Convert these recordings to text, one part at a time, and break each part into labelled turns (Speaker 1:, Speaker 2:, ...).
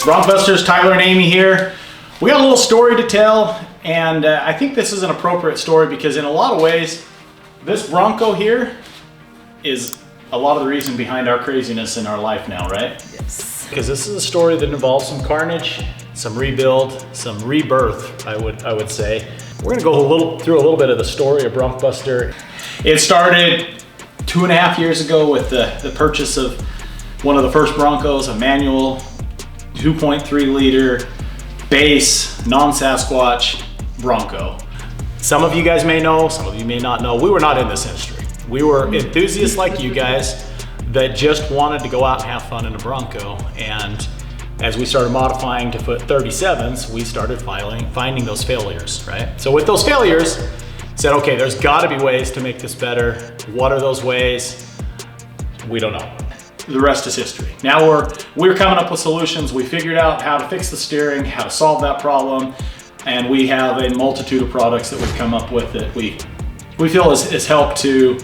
Speaker 1: BroncBusters, Tyler and Amy here. We got a little story to tell, and I think this is an appropriate story because in a lot of ways, this Bronco here is a lot of the reason behind our craziness in our life now, right?
Speaker 2: Yes.
Speaker 1: Because this is a story that involves some carnage, some rebuild, some rebirth, I would say. We're gonna go through a little bit of the story of BroncBuster. It started 2.5 years ago with the purchase of one of the first Broncos, a manual 2.3 liter base, non-Sasquatch Bronco. Some of you guys may know, some of you may not know, we were not in this industry. We were enthusiasts like you guys that just wanted to go out and have fun in a Bronco. And as we started modifying to put 37s, we started finding those failures, right? So with those failures, said, okay, there's gotta be ways to make this better. What are those ways? We don't know. The rest is history. Now we're coming up with solutions. We figured out how to fix the steering, how to solve that problem, and we have a multitude of products that we've come up with that we feel has helped to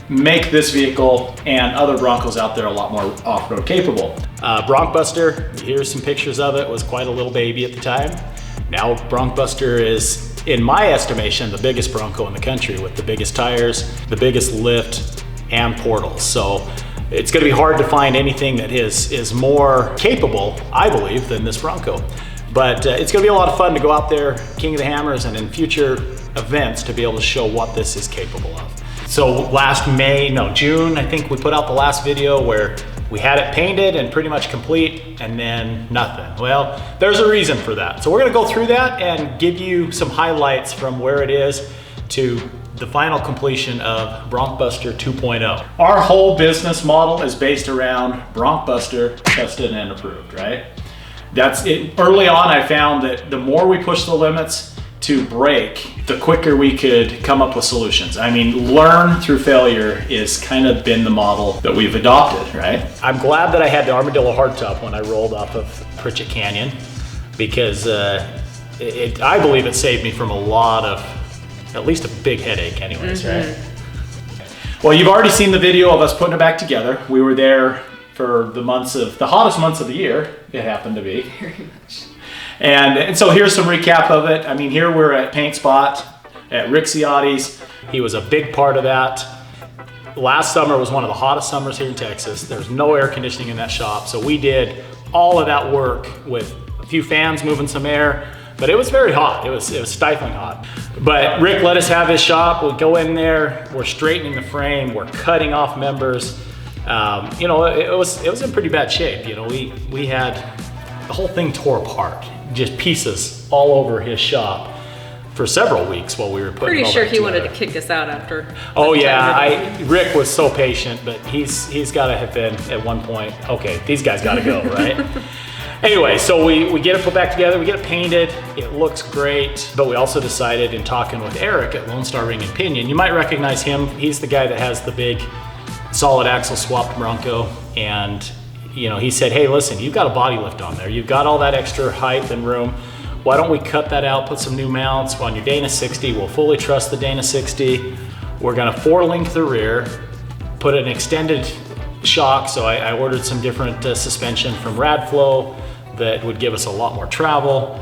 Speaker 1: make this vehicle and other Broncos out there a lot more off-road capable. BroncBuster, here's some pictures of it, was quite a little baby at the time. Now BroncBuster is, in my estimation, the biggest Bronco in the country with the biggest tires, the biggest lift, and portals. So it's gonna be hard to find anything that is more capable, I believe, than this Bronco. But it's gonna be a lot of fun to go out there, King of the Hammers, and in future events to be able to show what this is capable of. So June, I think we put out the last video where we had it painted and pretty much complete, and then nothing. Well, there's a reason for that. So we're gonna go through that and give you some highlights from where it is to the final completion of BroncBuster 2.0. Our whole business model is based around BroncBuster, tested and approved, right? That's it. Early on, I found that the more we push the limits to break, the quicker we could come up with solutions. I mean, learn through failure is kind of been the model that we've adopted, right? I'm glad that I had the Armadillo hardtop when I rolled off of Tyrod Canyon, because I believe it saved me from a lot of, at least a big headache anyways, right? Well, you've already seen the video of us putting it back together. We were there for the hottest months of the year, it happened to be.
Speaker 2: Very much.
Speaker 1: And so here's some recap of it. I mean, here we're at Paint Spot at 𝐎𝐓𝐇𝐄𝐑. He was a big part of that. Last summer was one of the hottest summers here in Texas. There's no air conditioning in that shop. So we did all of that work with a few fans moving some air, but it was very hot. It was stifling hot. But Rick let us have his shop. We go in there, we're straightening the frame, we're cutting off members. You know, it was in pretty bad shape. You know, we had the whole thing tore apart, just pieces all over his shop for several weeks while we were putting it all back together.
Speaker 2: Pretty sure he wanted to kick us out after.
Speaker 1: Oh yeah, Rick was so patient, but he's got to have been at one point, okay, these guys got to go, right? Anyway, so we get it put back together, we get it painted, it looks great, but we also decided in talking with Eric at Lone Star Ring and Pinion, you might recognize him, he's the guy that has the big solid axle swapped Bronco, and you know, he said, hey, listen, you've got a body lift on there, you've got all that extra height and room, why don't we cut that out, put some new mounts on your Dana 60, we'll fully trust the Dana 60, we're gonna 4-link the rear, put an extended shock, so I ordered some different suspension from Radflow that would give us a lot more travel.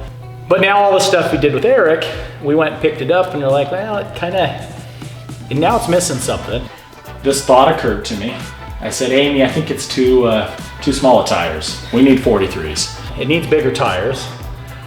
Speaker 1: But now all the stuff we did with Eric, we went and picked it up and you're like, well, and now it's missing something. This thought occurred to me. I said, Amy, I think it's too small of tires. We need 43s. It needs bigger tires.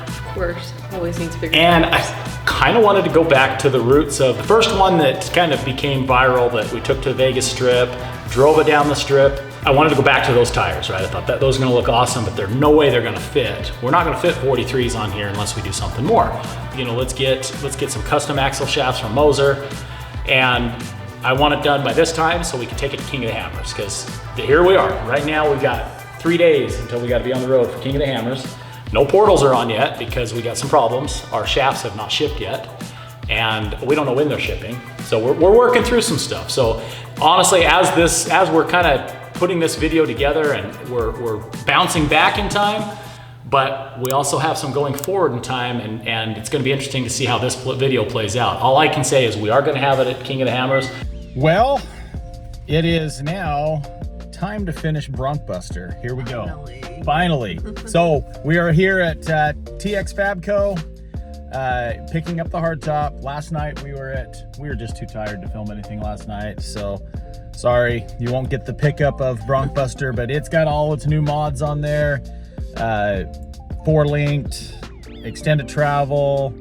Speaker 2: Of course, always needs bigger
Speaker 1: and
Speaker 2: tires.
Speaker 1: I kind of wanted to go back to the roots of the first one that kind of became viral that we took to the Vegas Strip, drove it down the strip. I wanted to go back to those tires, right? I thought that those are gonna look awesome, but there's no way they're gonna fit. We're not gonna fit 43s on here unless we do something more. You know, let's get some custom axle shafts from Moser, and I want it done by this time so we can take it to King of the Hammers, because here we are. Right now we've got 3 days until we gotta be on the road for King of the Hammers. No portals are on yet because we got some problems. Our shafts have not shipped yet, and we don't know when they're shipping. So we're working through some stuff. So honestly, as we're kind of putting this video together and we're bouncing back in time, but we also have some going forward in time, and it's gonna be interesting to see how this video plays out. All I can say is we are gonna have it at King of the Hammers. Well, it is now time to finish BroncBuster. Here we go. Finally. So we are here at 𝐬𝐃𝐄𝐒, picking up the hardtop. Last night we were just too tired to film anything last night, so sorry, you won't get the pickup of BroncBuster, but it's got all its new mods on there. 4-linked, extended travel.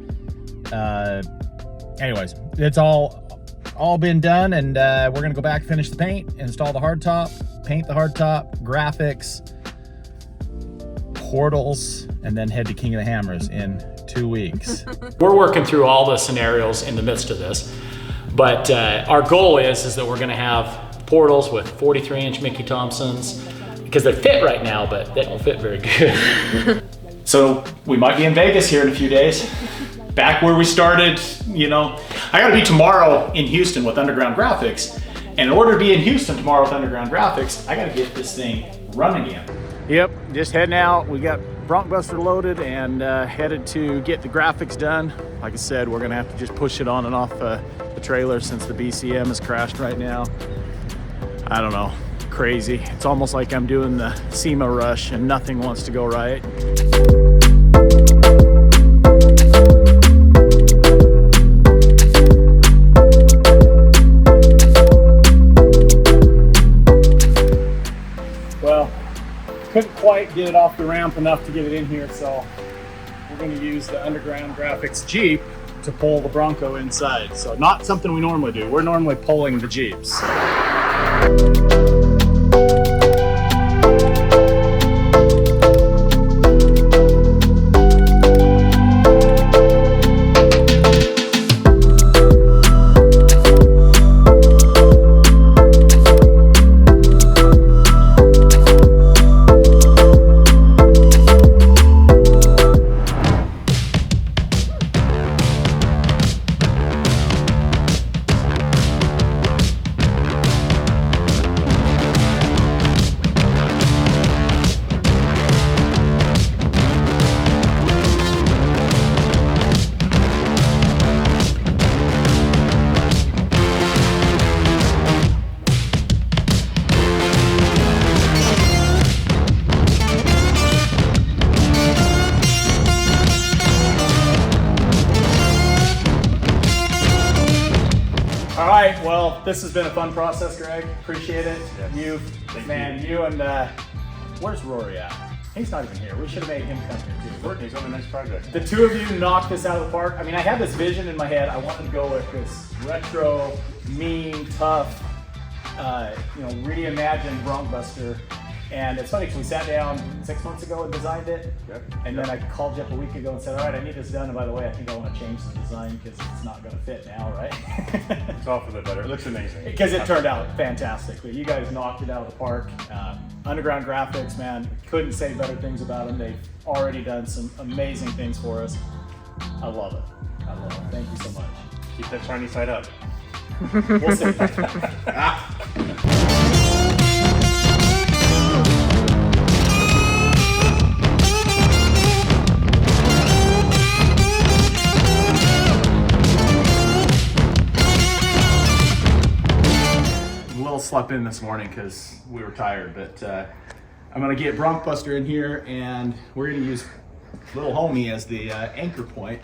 Speaker 1: Anyways, it's all been done, and we're gonna go back, finish the paint, install the hardtop, paint the hardtop, graphics, portals, and then head to King of the Hammers in 2 weeks. We're working through all the scenarios in the midst of this, but our goal is that we're gonna have portals with 43-inch Mickey Thompsons, because they fit right now, but they don't fit very good. So we might be in Vegas here in a few days. Back where we started, you know. I gotta be tomorrow in Houston with Underground Graphics. And in order to be in Houston tomorrow with Underground Graphics, I gotta get this thing running again. Yep, just heading out. We got BroncBuster loaded and headed to get the graphics done. Like I said, we're gonna have to just push it on and off the trailer since the BCM has crashed right now. I don't know, crazy. It's almost like I'm doing the SEMA rush and nothing wants to go right. Couldn't quite get it off the ramp enough to get it in here, so we're going to use the Underground Graphics Jeep to pull the Bronco inside. So not something we normally do. We're normally pulling the Jeeps. Well, this has been a fun process, Greg. Appreciate it. Yes. You and where's Rory at? He's not even here. We should have made him come here too.
Speaker 3: He's on the next project.
Speaker 1: The two of you knocked this out of the park. I mean, I had this vision in my head. I wanted to go with this retro, mean, tough, reimagined BroncBuster. And it's funny because we sat down 6 months ago and designed it. Yep. And then I called you up a week ago and said, all right, I need this done. And by the way, I think I want to change the design because it's not going to fit now, right?
Speaker 3: It's all for the better. It looks amazing.
Speaker 1: Because it turned out fantastically. You guys knocked it out of the park. Underground Graphics, man, couldn't say better things about them. They've already done some amazing things for us. I love it. I love it. Thank you so much.
Speaker 3: Keep that shiny side up.
Speaker 1: We'll see. Slept in this morning because we were tired, but I'm gonna get BroncBuster in here and we're gonna use little homie as the anchor point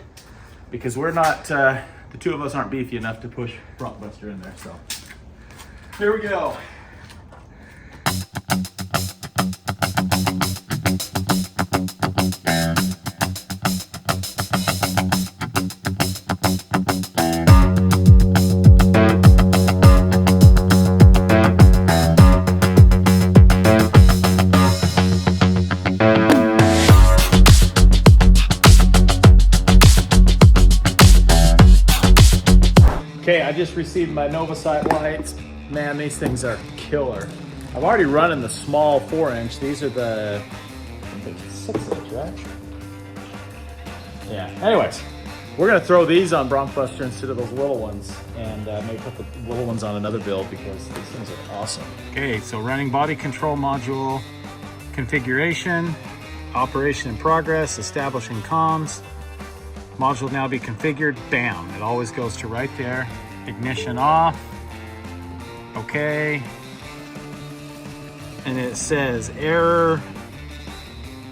Speaker 1: because we're not the two of us aren't beefy enough to push BroncBuster in there. So here we go. Okay, I just received my Novasight lights. Man, these things are killer. I've already run in the small 4-inch. These are the 6-inch, right? Yeah, anyways, we're gonna throw these on BroncBuster instead of those little ones and maybe put the little ones on another build because these things are awesome. Okay, so running body control module, configuration, operation in progress, establishing comms. Module now be configured, bam, it always goes to right there. Ignition off, okay. and it says error,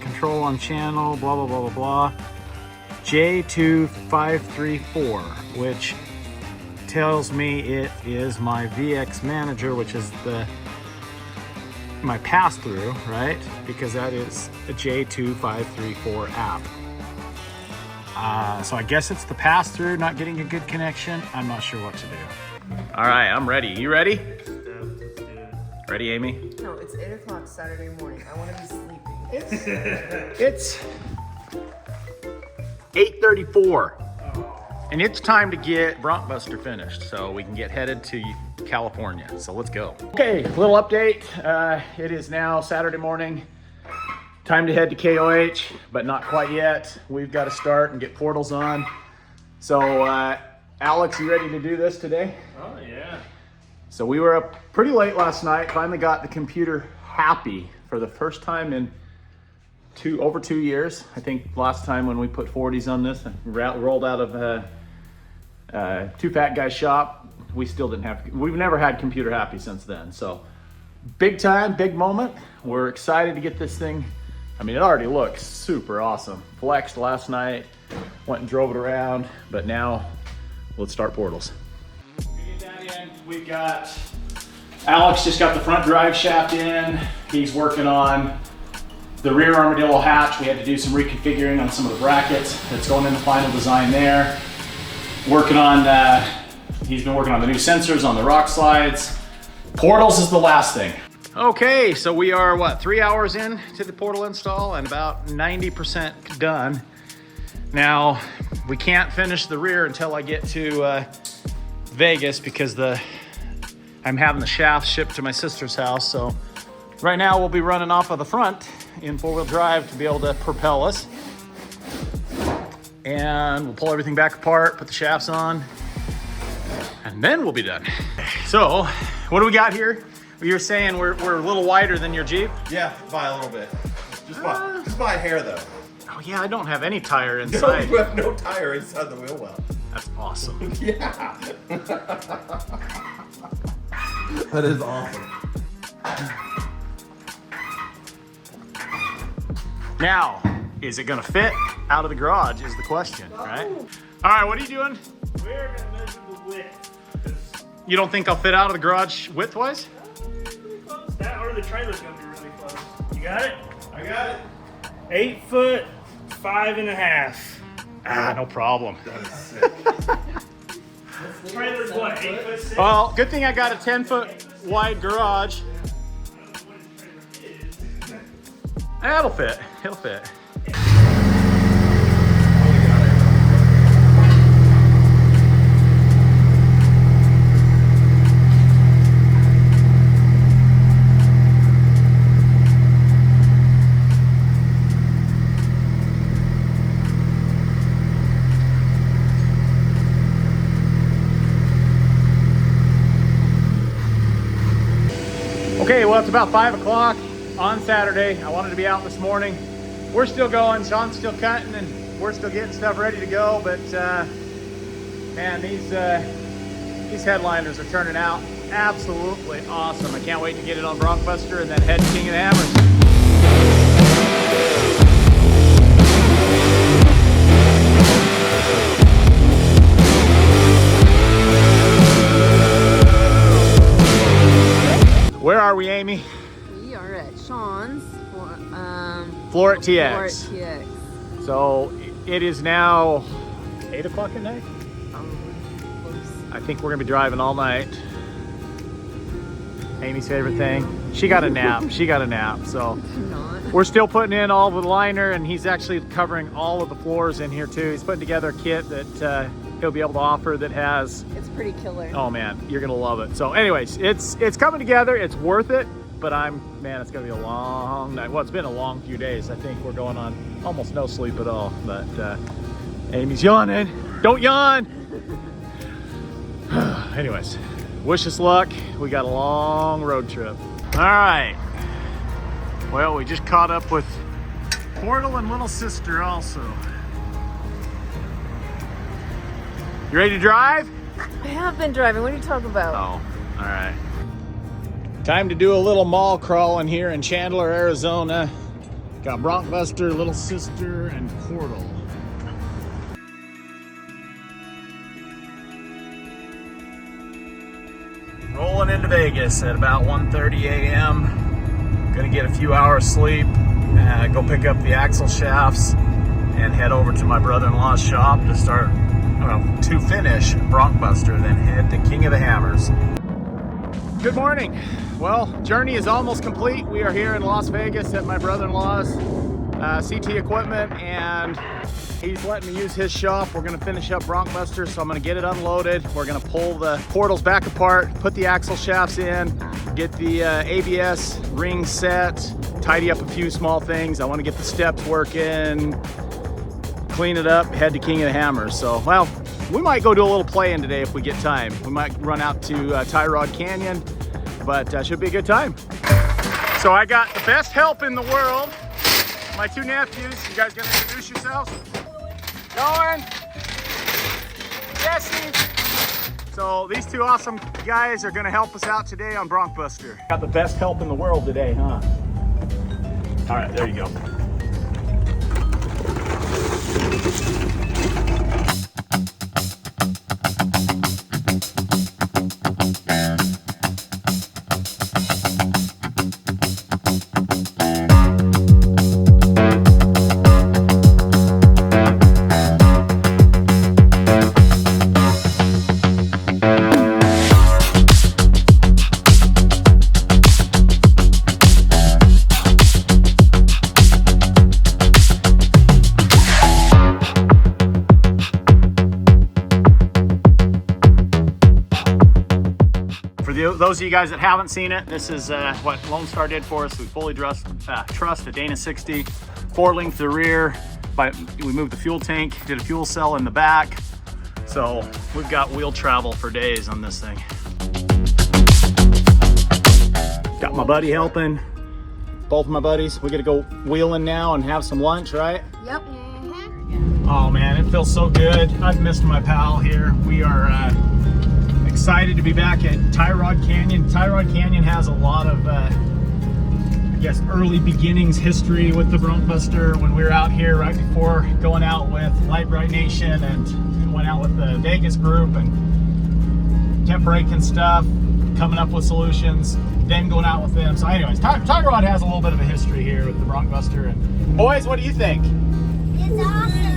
Speaker 1: control on channel, blah, blah, blah, blah, blah. 𝐻𝐄𝐓𝐇𝐄𝐑, which tells me it is my VX manager, which is my pass-through, right? Because that is a 𝐻𝐄𝐓𝐇𝐄𝐑 app. So I guess it's the pass-through, not getting a good connection. I'm not sure what to do. All right, I'm ready. You ready? Ready, Amy?
Speaker 4: No, it's 8 o'clock Saturday morning. I want to be sleeping.
Speaker 1: It's 8:34. And it's time to get BroncBuster finished so we can get headed to California. So let's go. Okay, little update. It is now Saturday morning. Time to head to KOH, but not quite yet. We've got to start and get portals on. So, Alex, you ready to do this today?
Speaker 3: Oh, yeah.
Speaker 1: So we were up pretty late last night. Finally got the computer happy for the first time in over 2 years. I think last time when we put 40s on this and rolled out of Two Fat Guys shop, we've never had computer happy since then. So big time, big moment. We're excited to get this thing. I mean, it already looks super awesome. Flexed last night, went and drove it around, but now let's start portals. We get that in. We've got, Alex just got the front drive shaft in. He's working on the rear armadillo hatch. We had to do some reconfiguring on some of the brackets. That's going in the final design there. Working on, he's been working on the new sensors on the rock slides. Portals is the last thing. Okay, so we are, what, 3 hours in to the portal install and about 90% done. Now, we can't finish the rear until I get to Vegas because I'm having the shaft shipped to my sister's house. So right now we'll be running off of the front in 4-wheel drive to be able to propel us. And we'll pull everything back apart, put the shafts on, and then we'll be done. So, what do we got here? You're saying we're a little wider than your Jeep?
Speaker 5: Yeah, by a little bit. Just by a hair, though.
Speaker 1: Oh yeah, I don't have any tire inside.
Speaker 5: You have no tire inside the wheel well.
Speaker 1: That's awesome.
Speaker 5: Yeah. That is awesome.
Speaker 1: Now, is it gonna fit out of the garage is the question, right? All right, what are you doing?
Speaker 3: We're going to measure the width.
Speaker 1: You don't think I'll fit out of the garage width-wise?
Speaker 3: That or the trailer's going to be really close. You got it?
Speaker 5: I got it.
Speaker 3: 8 foot, 5.5.
Speaker 1: Ah, no problem.
Speaker 3: Trailer's what, 8 foot 6?
Speaker 1: Well, good thing I got a 10-foot wide garage. That'll fit, it'll fit. Okay, well, it's about 5 o'clock on Saturday. I wanted to be out this morning. We're still going, Sean's still cutting, and we're still getting stuff ready to go, but man, these headliners are turning out absolutely awesome. I can't wait to get it on BroncBuster and then head to King of the Hammers. Where are we, Amy?
Speaker 4: We are at Sean's
Speaker 1: Floor at
Speaker 4: Floor at
Speaker 1: TX.
Speaker 4: TX.
Speaker 1: So it is now 8 o'clock at night.
Speaker 4: Close.
Speaker 1: I think we're gonna be driving all night. Amy's favorite thing. She got a nap. She got a nap. So
Speaker 4: Not.
Speaker 1: we're still putting in all the liner, and he's actually covering all of the floors in here too. He's putting together a kit that he'll be able to offer that has.
Speaker 4: It's pretty killer.
Speaker 1: Oh man, you're gonna love it. So anyways, it's coming together. It's worth it. But man, it's gonna be a long night. Well, it's been a long few days. I think we're going on almost no sleep at all. But Amy's yawning. Don't yawn. Anyways, wish us luck. We got a long road trip. All right. Well, we just caught up with Portal and little sister also. You ready to drive?
Speaker 4: I have been driving. What are you talking about?
Speaker 1: Oh, all right. Time to do a little mall crawling here in Chandler, Arizona. Got BroncBuster, Little Sister, and Portal. Rolling into Vegas at about 1:30 a.m. Gonna get a few hours sleep, go pick up the axle shafts, and head over to my brother-in-law's shop to start, to finish BroncBuster, then head to King of the Hammers. Good morning. Well, journey is almost complete. We are here in Las Vegas at my brother-in-law's CT equipment, and he's letting me use his shop. We're gonna finish up BroncBuster, so I'm gonna get it unloaded. We're gonna pull the portals back apart, put the axle shafts in, get the ABS ring set, tidy up a few small things. I wanna get the steps working, clean it up, head to King of the Hammers. So, well, we might go do a little play-in today if we get time. We might run out to Tyrod Canyon, but should be a good time. So I got the best help in the world. My two nephews. You guys gonna introduce yourselves? Going. Jesse. So these two awesome guys are gonna help us out today on BroncBuster. Got the best help in the world today, huh? All right, there you go. Those of you guys that haven't seen it, this is what Lone Star did for us. We fully trussed a Dana 60, 4-link the rear, we moved the fuel tank, did a fuel cell in the back. So we've got wheel travel for days on this thing. Got my buddy helping, both my buddies. We gotta go wheeling now and have some lunch, right?
Speaker 4: Yep.
Speaker 1: Oh man, it feels so good. I've missed my pal here. We are excited to be back at Tyrod Canyon. Tyrod Canyon has a lot of, I guess, early beginnings history with the BroncBuster. When we were out here right before going out with Light Bright Nation, and went out with the Vegas group and kept breaking stuff, coming up with solutions, then going out with them. So anyways, Tyrod has a little bit of a history here with the BroncBuster. And boys, what do you think?
Speaker 6: It's awesome.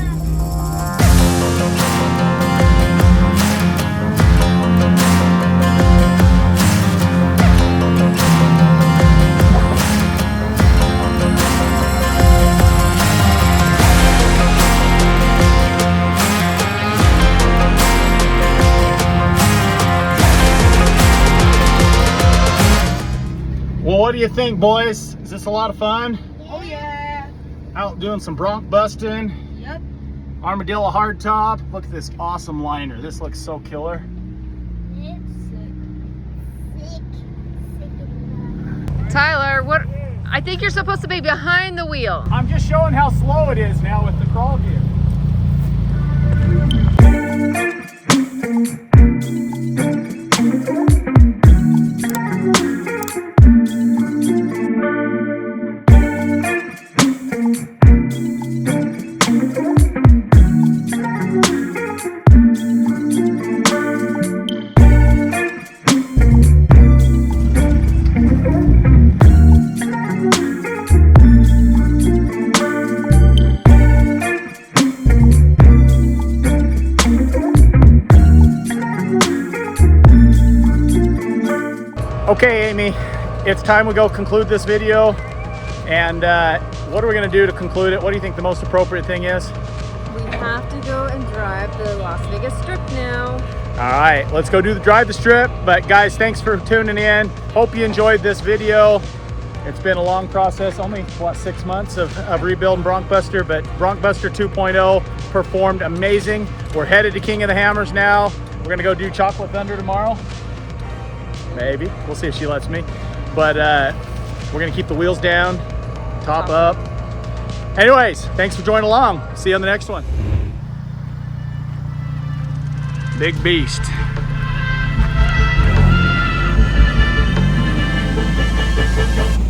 Speaker 1: Well, what do you think, boys? Is this a lot of fun?
Speaker 6: Oh yeah.
Speaker 1: Out doing some bronc busting.
Speaker 6: Yep.
Speaker 1: Armadillo hardtop. Look at this awesome liner. This looks so killer.
Speaker 6: It's sick.
Speaker 4: Tyler, what? I think you're supposed to be behind the wheel.
Speaker 1: I'm just showing how slow it is now with the crawl gear. Okay, Amy, it's time we go conclude this video. And what are we gonna do to conclude it? What do you think the most appropriate thing is?
Speaker 2: We have to go and drive the Las Vegas Strip now.
Speaker 1: All right, let's go drive the strip. But guys, thanks for tuning in. Hope you enjoyed this video. It's been a long process, only what, 6 months of rebuilding BroncBuster, but BroncBuster 2.0 performed amazing. We're headed to King of the Hammers now. We're gonna go do Chocolate Thunder tomorrow. Maybe, we'll see if she lets me. But we're gonna keep the wheels down, top up. Anyways, thanks for joining along. See you on the next one. Big beast.
Speaker 6: It's